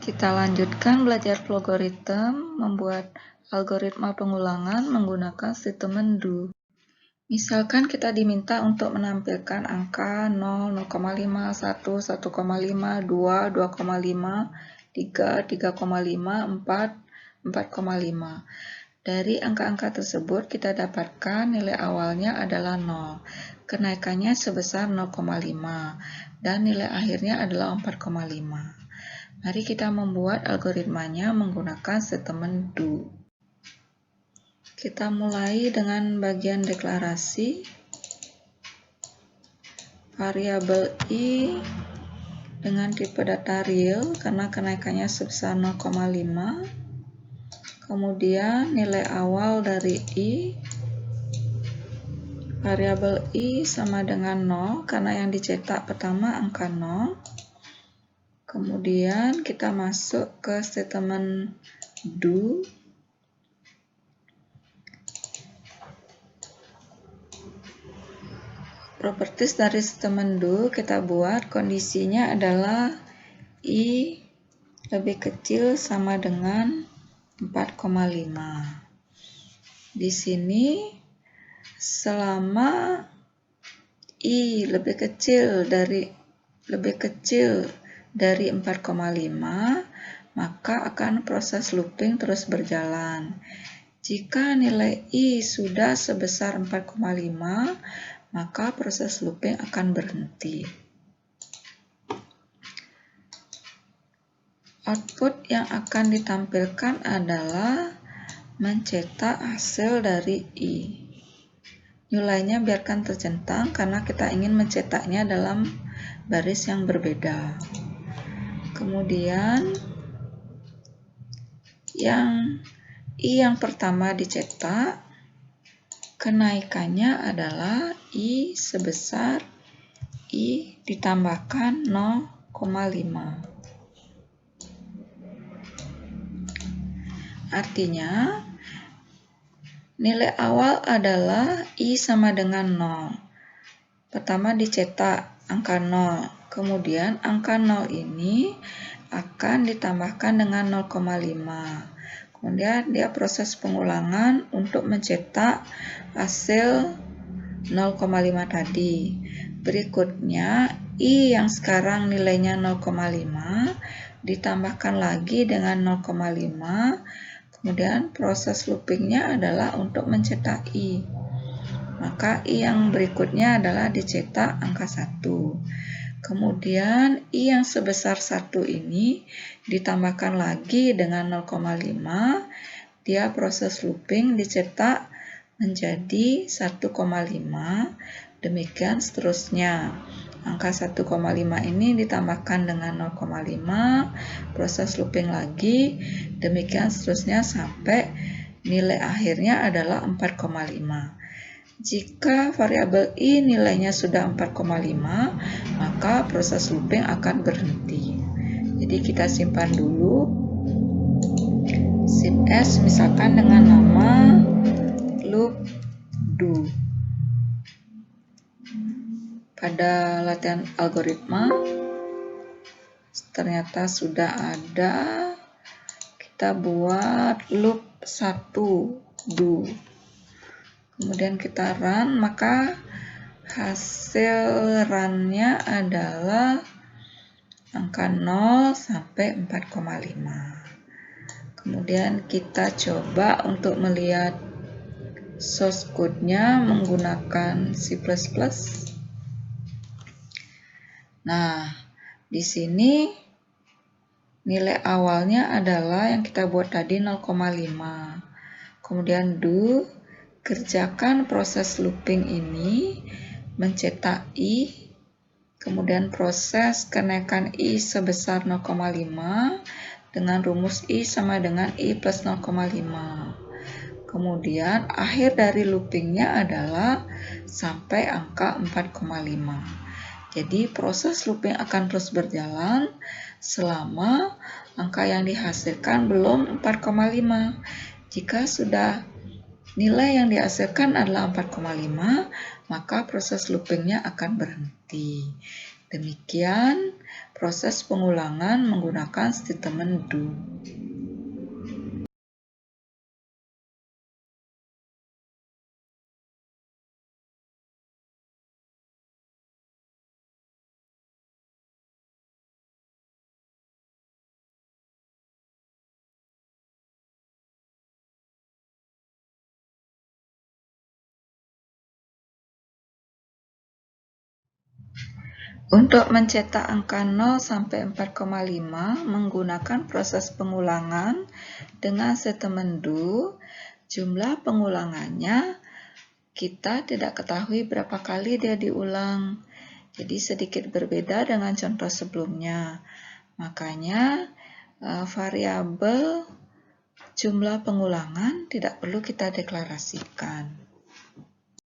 Kita lanjutkan belajar logaritma, membuat algoritma pengulangan menggunakan statement do. Misalkan kita diminta untuk menampilkan angka 0, 0,5, 1, 1,5, 2, 2,5, 3, 3,5, 4, 4,5. Dari angka-angka tersebut kita dapatkan nilai awalnya adalah 0, kenaikannya sebesar 0,5, dan nilai akhirnya adalah 4,5. Mari kita membuat algoritmanya menggunakan statement do. Kita mulai dengan bagian deklarasi. Variabel i dengan tipe data real karena kenaikannya sebesar 0,5. Kemudian nilai awal dari i. Variabel i sama dengan 0 karena yang dicetak pertama angka 0. Kemudian kita masuk ke statement do. Properties dari statement do kita buat, kondisinya adalah i lebih kecil sama dengan 4,5. Di sini selama i lebih kecil dari 4,5, maka akan proses looping terus berjalan. Jika nilai i sudah sebesar 4,5, maka proses looping akan berhenti. Output yang akan ditampilkan adalah mencetak hasil dari i. Nilainya biarkan tercentang karena kita ingin mencetaknya dalam baris yang berbeda. Kemudian i yang pertama dicetak, kenaikannya adalah i sebesar i ditambahkan 0,5. Artinya nilai awal adalah i sama dengan 0. Pertama dicetak angka 0, kemudian angka 0 ini akan ditambahkan dengan 0,5. Kemudian dia proses pengulangan untuk mencetak hasil 0,5 tadi. Berikutnya i yang sekarang nilainya 0,5 ditambahkan lagi dengan 0,5. Kemudian proses loopingnya adalah untuk mencetak i. Maka i yang berikutnya adalah dicetak angka 1. Kemudian i yang sebesar 1 ini ditambahkan lagi dengan 0,5. Dia proses looping dicetak menjadi 1,5. Demikian seterusnya. Angka 1,5 ini ditambahkan dengan 0,5, proses looping lagi, demikian seterusnya sampai nilai akhirnya adalah 4,5. Jika variabel i nilainya sudah 4,5, maka proses looping akan berhenti. Jadi kita simpan dulu. Shift S misalkan dengan nama loop do. Pada latihan algoritma ternyata sudah ada. Kita buat loop 1 do. Kemudian kita run, maka hasil runnya adalah angka 0 sampai 4,5. Kemudian kita coba untuk melihat source code-nya menggunakan C++. Nah, di sini nilai awalnya adalah yang kita buat tadi 0,5. Kemudian do, kerjakan proses looping ini, mencetak i, kemudian proses kenaikan i sebesar 0,5 dengan rumus i sama dengan i plus 0,5. Kemudian akhir dari loopingnya adalah sampai angka 4,5. Jadi proses looping akan terus berjalan selama angka yang dihasilkan belum 4,5. Jika sudah nilai yang dihasilkan adalah 4,5, maka proses loopingnya akan berhenti. Demikian proses pengulangan menggunakan statement do. Untuk mencetak angka 0 sampai 4,5 menggunakan proses pengulangan dengan statement do, jumlah pengulangannya kita tidak ketahui berapa kali dia diulang. Jadi sedikit berbeda dengan contoh sebelumnya. Makanya variabel jumlah pengulangan tidak perlu kita deklarasikan.